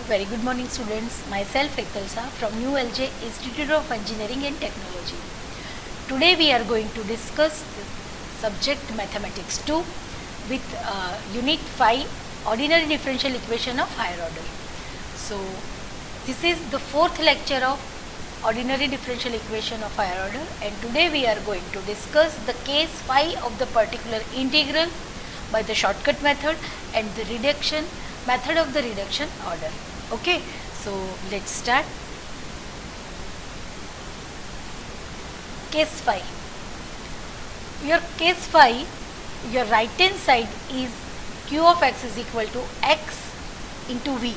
Very good morning students, myself Ektalsa from New LJ Institute of Engineering and Technology. Today we are going to discuss the subject Mathematics 2 with Unit 5 Ordinary Differential Equation of Higher Order. So this is the fourth lecture of Ordinary Differential Equation of Higher Order, and today we are going to discuss the case phi of the particular integral by the shortcut method and the reduction method of the reduction order. Okay, so let's start. Case phi. Your case phi, your right hand side is q of x is equal to x into v,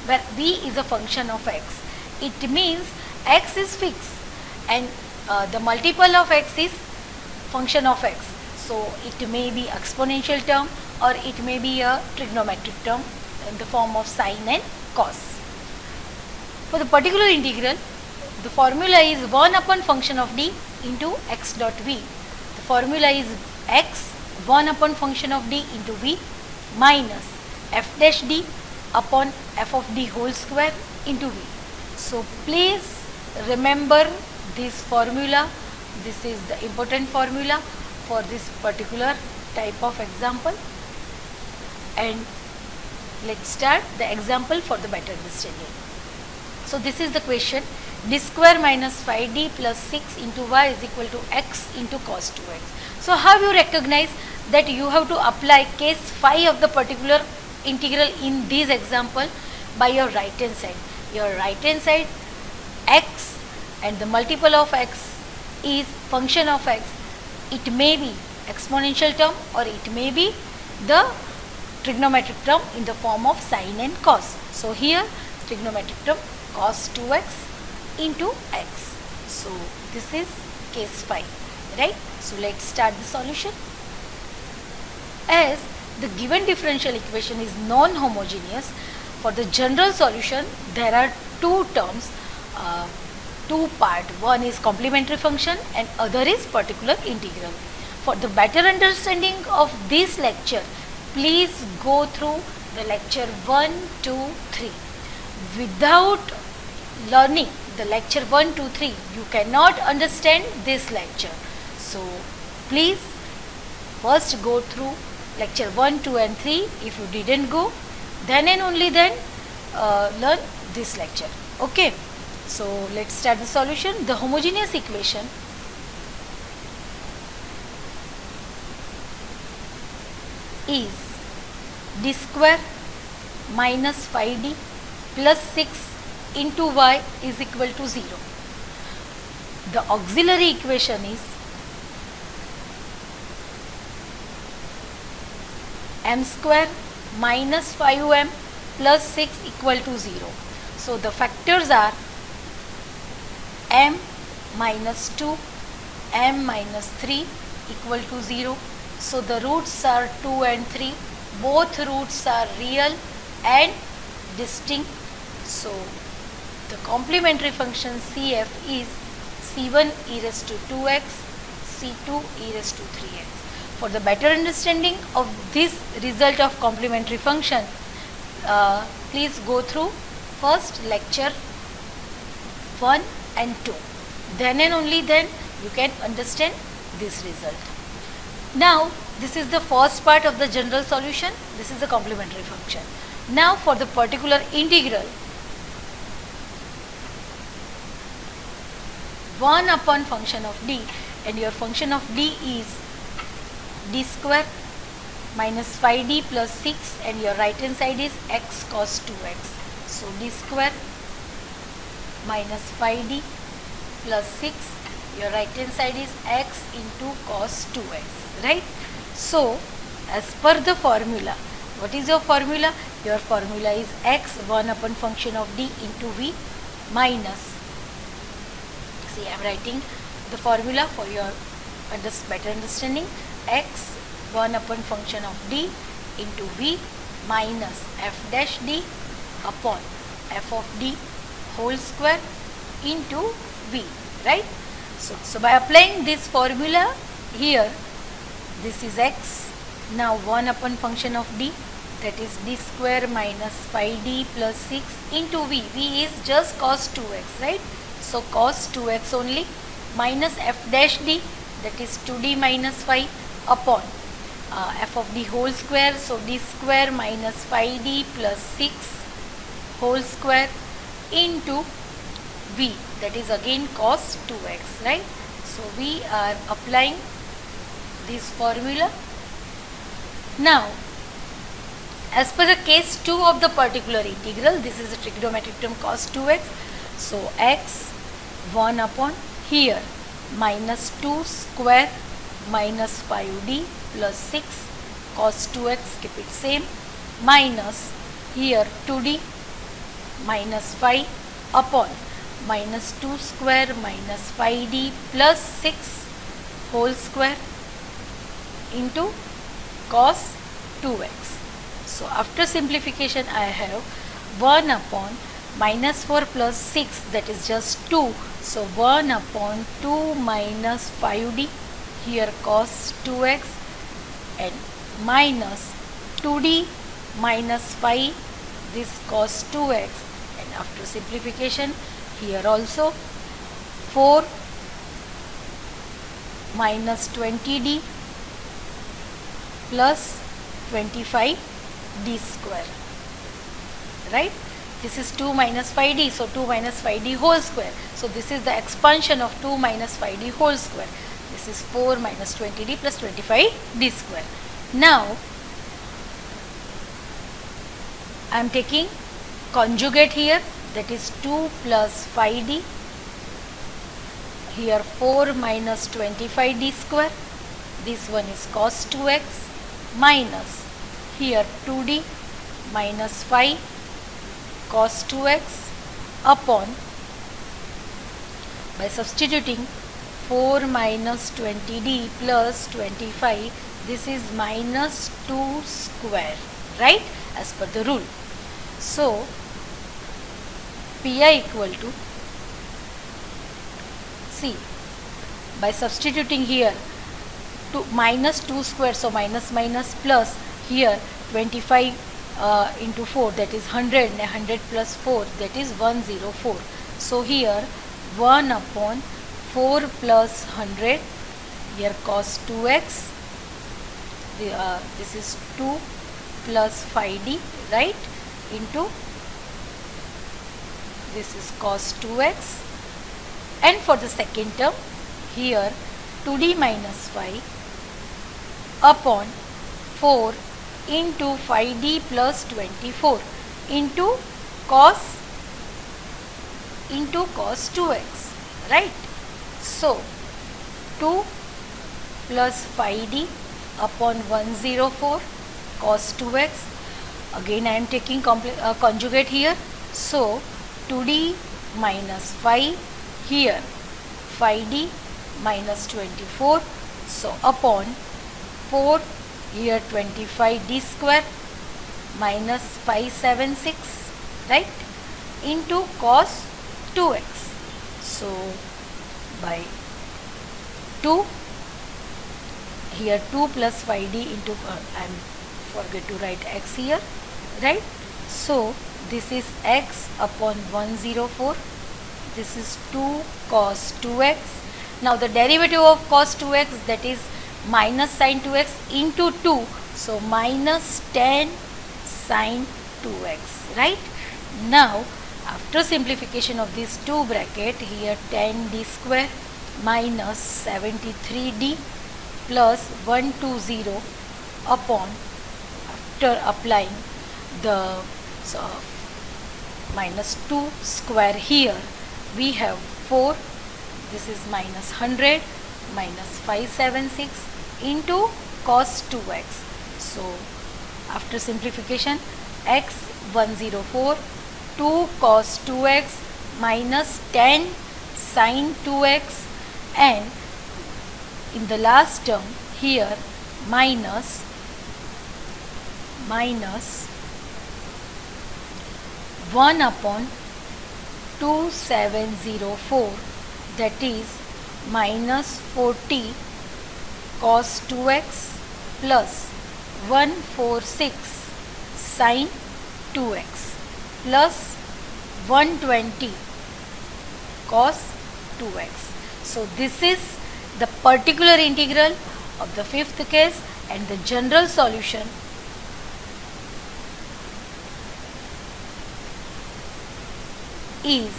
where v is a function of x. It means x is fixed and the multiple of x is function of x. So it may be exponential term or it may be a trigonometric term in the form of sine and cos. For the particular integral, the formula is 1 upon function of d into x dot v. The formula is x 1 upon function of d into v minus f dash d upon f of d whole square into v. So please remember this formula. This is the important formula for this particular type of example, and let's start the example for the better understanding. So this is the question: d square minus 5d plus 6 into y is equal to x into cos 2x. So how you recognize that you have to apply case phi of the particular integral in this example? By your right hand side. Your right hand side x and the multiple of x is function of x. It may be exponential term or it may be the trigonometric term in the form of sine and cos. So here trigonometric term cos 2x into x. So this is case phi, right? So let's start the solution. As the given differential equation is non-homogeneous, for the general solution there are two terms, two part. One is complementary function and other is particular integral. For the better understanding of this lecture, please go through the lecture 1, 2, 3. Without learning the lecture 1, 2, 3, you cannot understand this lecture. So please first go through lecture 1, 2 and 3. If you didn't go, then and only then learn this lecture. Okay. So let's start the solution. The homogeneous equation is d square minus 5d plus 6 into y is equal to 0. The auxiliary equation is m square minus 5m plus 6 equal to 0. So the factors are m minus 2, m minus 3 equal to 0. So the roots are 2 and 3. Both roots are real and distinct. So the complementary function CF is C1 e raised to 2x, C2 e raised to 3x. For the better understanding of this result of complementary function, please go through first lecture 1 and 2. Then and only then you can understand this result. Now this is the first part of the general solution. This is the complementary function. Now for the particular integral, 1 upon function of d, and your function of d is d square minus 5d plus 6, and your right hand side is x cos 2x. So d square minus 5d plus 6, your right hand side is x into cos 2x, right? So as per the formula, what is your formula? Your formula is x 1 upon function of d into v minus, see I am writing the formula for your better understanding, x 1 upon function of d into v minus f dash d upon f of d whole square into v, right? So by applying this formula here, this is x, now 1 upon function of d that is d square minus 5d plus 6 into v. V is just cos 2x, right? So cos 2x only, minus f dash d, that is 2d minus 5 upon f of d whole square. So d square minus 5d plus 6 whole square into v, that is again cos 2x, right? So we are applying this formula. Now, as per the case 2 of the particular integral, this is a trigonometric term cos 2x. So x 1 upon here minus 2 square minus 5d plus 6 cos 2x, keep it same, minus here 2d minus 5 upon minus 2 square minus 5d plus 6 whole square into cos 2x. So after simplification I have 1 upon minus 4 plus 6, that is just 2. So 1 upon 2 minus 5d, here cos 2x, and minus 2d minus 5, this cos 2x, and after simplification here also 4 minus 20d plus 25d square, right? This is 2 minus 5d, so 2 minus 5d whole square. So this is the expansion of 2 minus 5d whole square. This is 4 minus 20d plus 25d square. Now I am taking conjugate here, that is 2 plus 5d, here 4 minus 25d square, this one is cos 2x, minus here 2d minus 5 cos 2x upon, by substituting 4 minus 20d plus 25, this is minus 2 square, right, as per the rule. So pi equal to, see, by substituting here minus 2 square, so minus minus plus, here 25 into 4, that is 100, 100 plus 4, that is 104. So here 1 upon 4 plus 100, here cos 2x, this is 2 plus 5d, right, into this is cos 2x, and for the second term here 2d minus 5 upon 4 into 5d plus 24 into cos 2x, right? So 2 plus 5d upon 104 cos 2x, again I am taking conjugate here, so 2d minus 5, here 5d minus 24, so upon 4, here 25d square minus 576, right, into cos 2x. So by 2, here 2 plus 5d into, I forget to write x here, right? So this is x upon 104, this is 2 cos 2x. Now the derivative of cos 2x, that is minus sin 2x into 2, so minus 10 sin 2x, right? Now after simplification of these two bracket, here 10d square minus 73d plus 120 upon, after applying the minus 2 square here, we have 4, this is minus 100 minus 576 into cos 2x. So after simplification, x 104, 2 cos 2x minus 10 sin 2x, and in the last term here minus 1 upon 2704, that is minus 40 cos 2x plus 146 sine 2x plus 120 cos 2x. So this is the particular integral of the fifth case, and the general solution is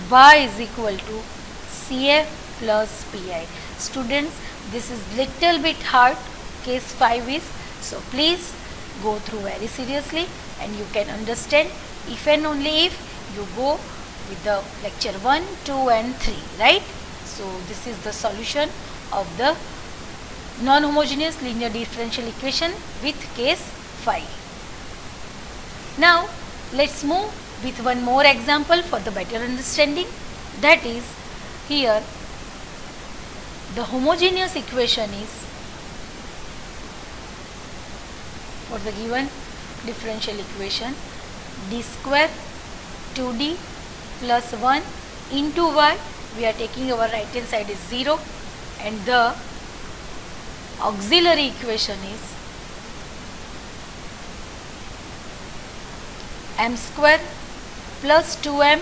y is equal to CF plus PI. Students, this is little bit hard, case 5 is, so please go through very seriously and you can understand if and only if you go with the lecture 1, 2 and 3, right? So this is the solution of the non-homogeneous linear differential equation with case 5. Now let's move with one more example for the better understanding. That is, here the homogeneous equation is for the given differential equation d square 2d plus 1 into y. We are taking our right hand side is 0, and the auxiliary equation is m square plus 2m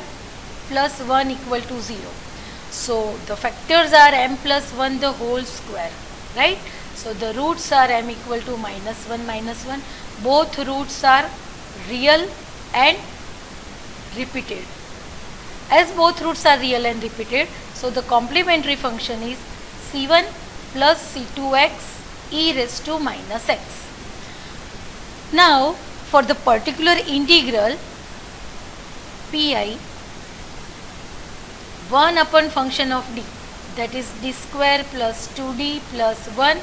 plus 1 equal to 0. So the factors are m plus 1 the whole square, right? So the roots are m equal to minus 1 minus 1. Both roots are real and repeated. As both roots are real and repeated, so the complementary function is c1 plus c2x e raised to minus x. Now for the particular integral pi 1 upon function of d, that is d square plus 2d plus 1,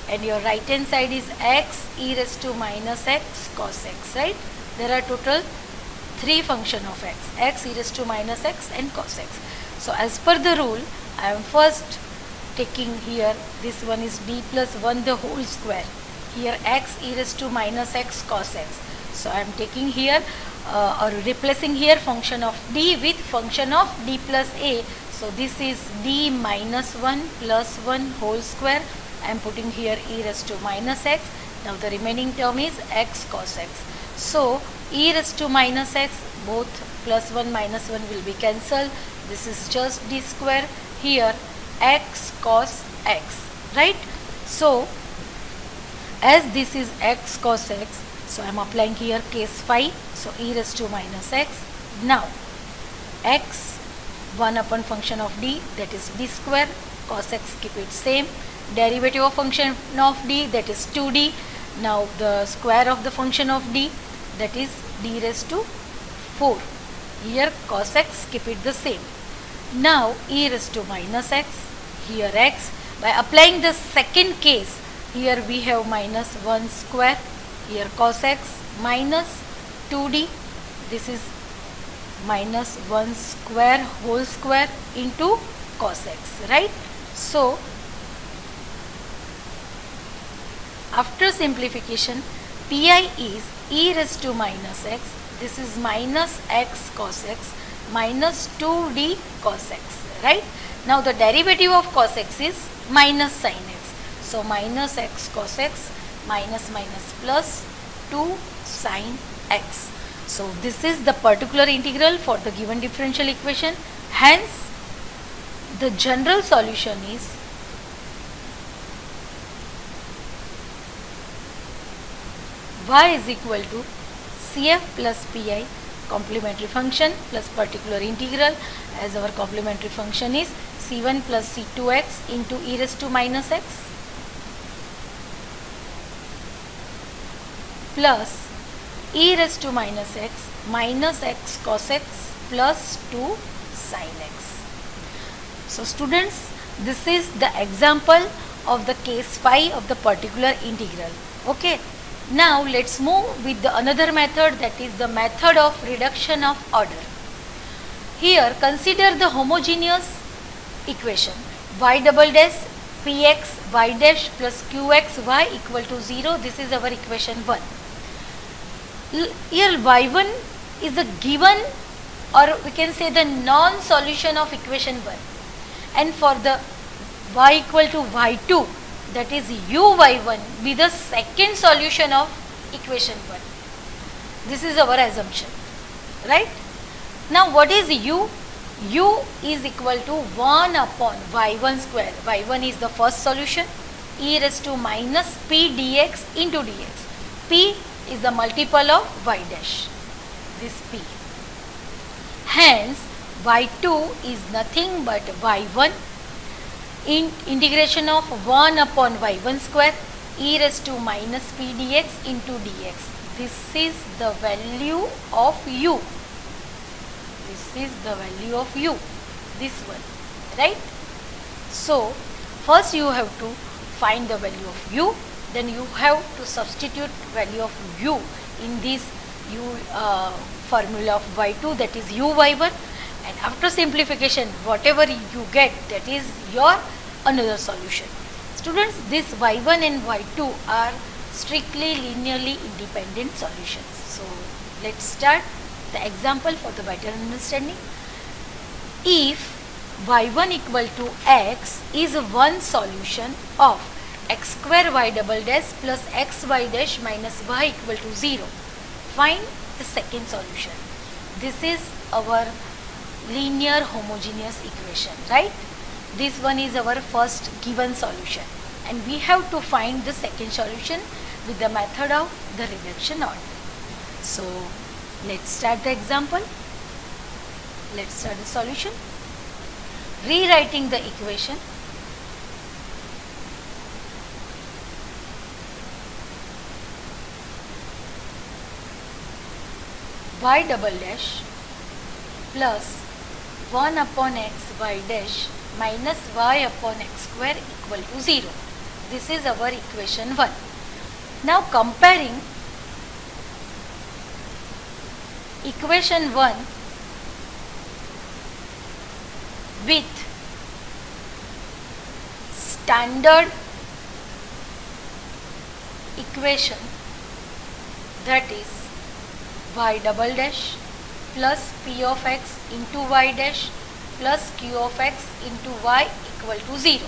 and your right hand side is x e raised to minus x cos x, right? There are total 3 function of x e raised to minus x and cos x. So as per the rule, I am first taking here, this one is d plus 1 the whole square, here x e raised to minus x cos x. So I am taking here or replacing here function of d with function of d plus a. So this is d minus 1 plus 1 whole square. I am putting here e raised to minus x. Now the remaining term is x cos x. So e raised to minus x, both plus 1 minus 1 will be cancelled. This is just d square, here x cos x, right? So as this is x cos x, so I am applying here case 5, so e raised to minus x. Now x 1 upon function of d, that is d square, cos x keep it same, derivative of function of d, that is 2d. Now the square of the function of d, that is d raised to 4, here cos x keep it the same. Now e raised to minus x, here x. By applying the second case, here we have minus 1 square, here cos x minus 2d, this is minus 1 square whole square into cos x, right? So after simplification, pi is e raised to minus x, this is minus x cos x minus 2d cos x, right? Now the derivative of cos x is minus sin x. So minus x cos x minus minus plus 2 sin x. So this is the particular integral for the given differential equation. Hence the general solution is y is equal to CF plus PI complementary function plus particular integral, as our complementary function is C1 plus C2x into e raised to minus x plus e raised to minus x cos x plus 2 sin x. So students, this is the example of the case 5 of the particular integral. Okay. Now let's move with the another method, that is the method of reduction of order. Here consider the homogeneous equation y double dash px y dash plus qx y equal to 0. This is our equation 1. Here y1 is a given, or we can say the non-solution of equation 1, and for the y equal to y2, that is uy1 be the second solution of equation 1. This is our assumption, right? Now what is u? U is equal to 1 upon y1 square. Y1 is the first solution, e raised to minus p dx into dx. P is the multiple of y dash, this p. Hence y2 is nothing but y1 in integration of 1 upon y1 square e raised to minus p dx into dx. This is the value of u. This is the value of u, this one, right? So first you have to find the value of u, then you have to substitute value of u in this u formula of y2, that is u y1, and after simplification whatever you get, that is your another solution. Students, this y1 and y2 are strictly linearly independent solutions. So let's start the example for the better understanding. If y1 equal to x is one solution of x square y double dash plus xy dash minus y equal to 0, find the second solution. This is our linear homogeneous equation, right? This one is our first given solution, and we have to find the second solution with the method of the reduction order. So let's start the example. Let's start the solution. Rewriting the equation. Y double dash plus 1 upon x y dash minus y upon x square equal to 0. This is our equation 1. Now comparing equation 1 with standard equation, that is y double dash plus p of x into y dash plus q of x into y equal to 0.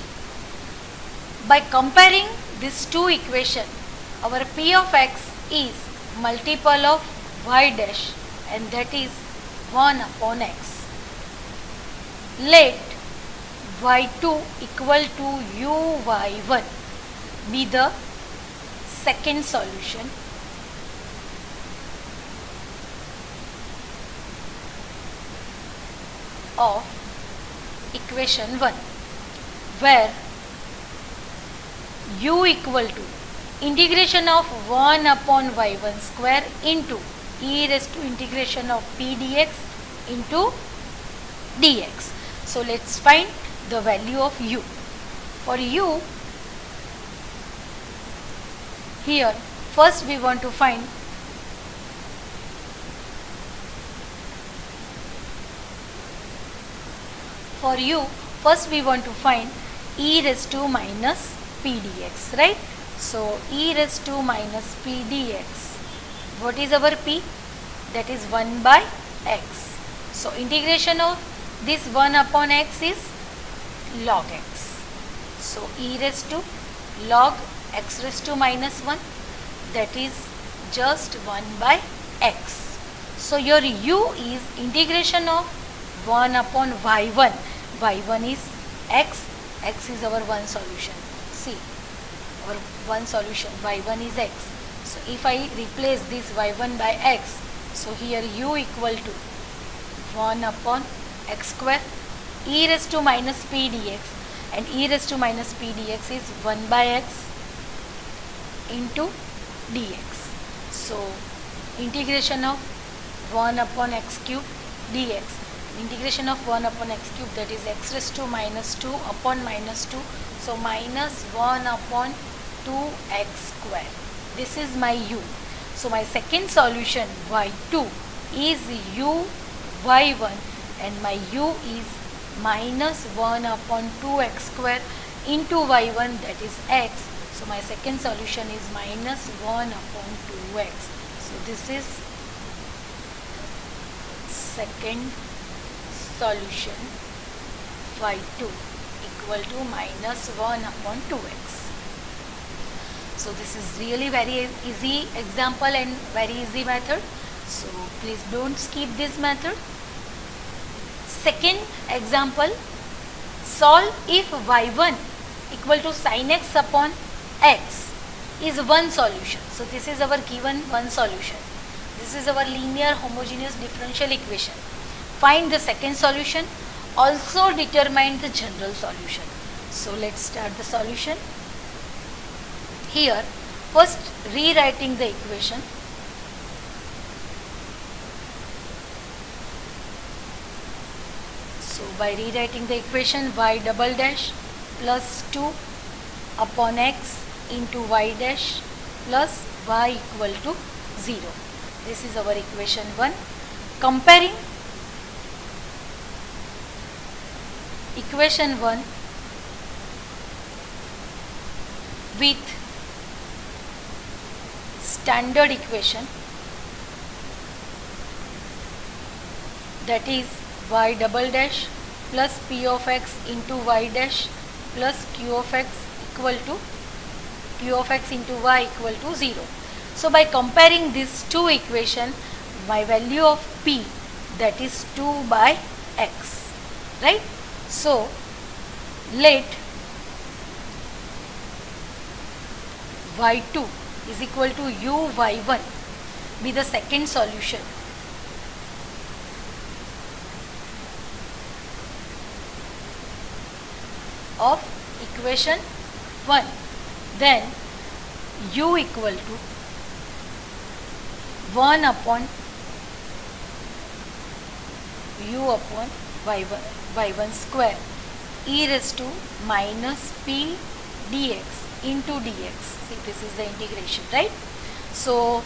By comparing these two equations, our p of x is multiple of y dash, and that is 1 upon x. Let y2 equal to uy1 be the second solution. Of equation 1, where u equal to integration of 1 upon y1 square into e raised to integration of p dx into dx. So let's find the value of u. For u, here first we want to find e raised to minus p dx, right? So e raised to minus p dx, what is our p? That is 1 by x. So integration of this 1 upon x is log x. So e raised to log x raised to minus 1, that is just 1 by x. So your u is integration of 1 upon y1. y1 is x, x is our one solution. See, our one solution, y1 is x. So if I replace this y1 by x, so here u equal to 1 upon x square e raised to minus p dx, and e raised to minus p dx is 1 by x into dx. So integration of 1 upon x cube dx, integration of 1 upon x cube, that is x raised to minus 2 upon minus 2, so minus 1 upon 2x square. This is my u. So my second solution y2 is u y1, and my u is minus 1 upon 2x square into y1, that is x. So my second solution is minus 1 upon 2x. So this is second solution y2 equal to minus 1 upon 2x. So this is really very easy example and very easy method. So please don't skip this method. Second example, solve if y1 equal to sin x upon x is one solution. So this is our given one solution. This is our linear homogeneous differential equation. Find the second solution. Also determine the general solution. So let's start the solution. Here, first rewriting the equation. So by rewriting the equation, y double dash plus 2 upon x into y dash plus y equal to 0. This is our equation 1. Comparing equation 1 with standard equation, that is y double dash plus p of x into y dash plus q of x equal to q of x into y equal to 0. So by comparing these two equations, my value of p, that is 2 by x, right? So let y2 is equal to u y1 be the second solution. Of equation 1, then u equal to 1 upon u upon y1 square e raised to minus p dx into dx. See, this is the integration, right? So,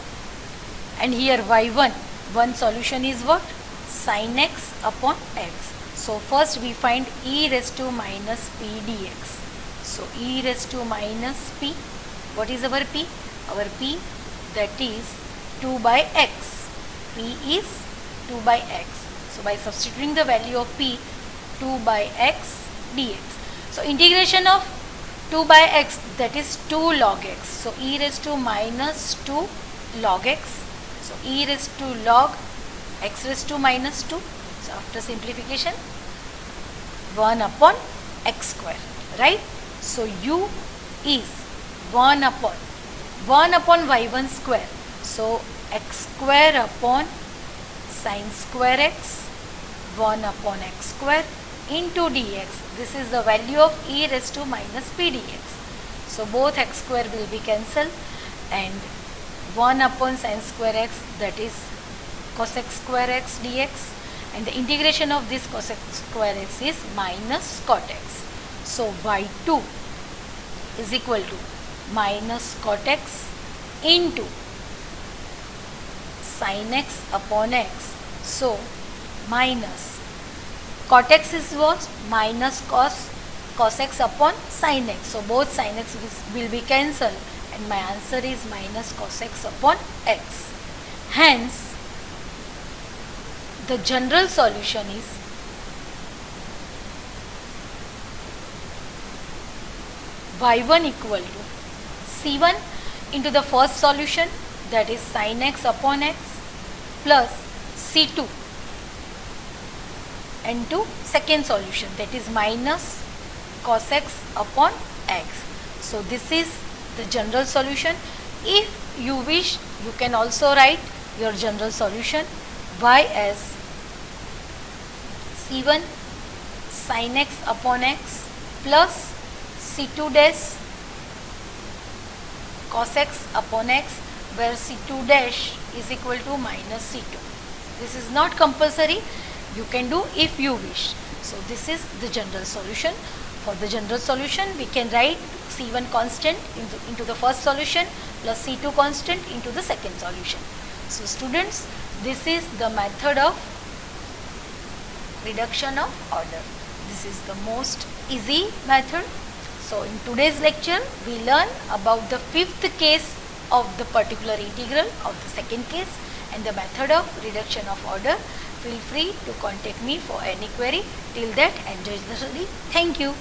and here y1, one solution is what? Sin x upon x. So first we find e raised to minus p dx. So e raised to minus p, what is our p? Our p, that is 2 by x. P is 2 by x. So by substituting the value of p, 2 by x dx. So integration of 2 by x, that is 2 log x. So e raised to minus 2 log x. So e raised to log x raised to minus 2. So after simplification, 1 upon x square, right? So u is 1 upon y1 square. So x square upon sin square x, 1 upon x square into dx. This is the value of e raised to minus p dx. So both x square will be cancelled and 1 upon sin square x, that is cos x square x dx, and the integration of this cos x square x is minus cot x. So y2 is equal to minus cot x into sin x upon x. So minus cot x is what? Minus cos x upon sin x. So both sin x will be cancelled and my answer is minus cos x upon x. Hence, the general solution is y1 equal to c1 into the first solution, that is sin x upon x, plus c2 into second solution, that is minus cos x upon x. So this is the general solution. If you wish, you can also write your general solution y as c1 sin x upon x plus c2 dash cos x upon x, where c2 dash is equal to minus c2. This is not compulsory, you can do if you wish. So this is the general solution. For the general solution, we can write c1 constant into the first solution plus c2 constant into the second solution. So students, this is the method of reduction of order. This is the most easy method. So in today's lecture, we learn about the fifth case of the particular integral of the second case and the method of reduction of order. Feel free to contact me for any query. Till that, enjoy the study. Thank you.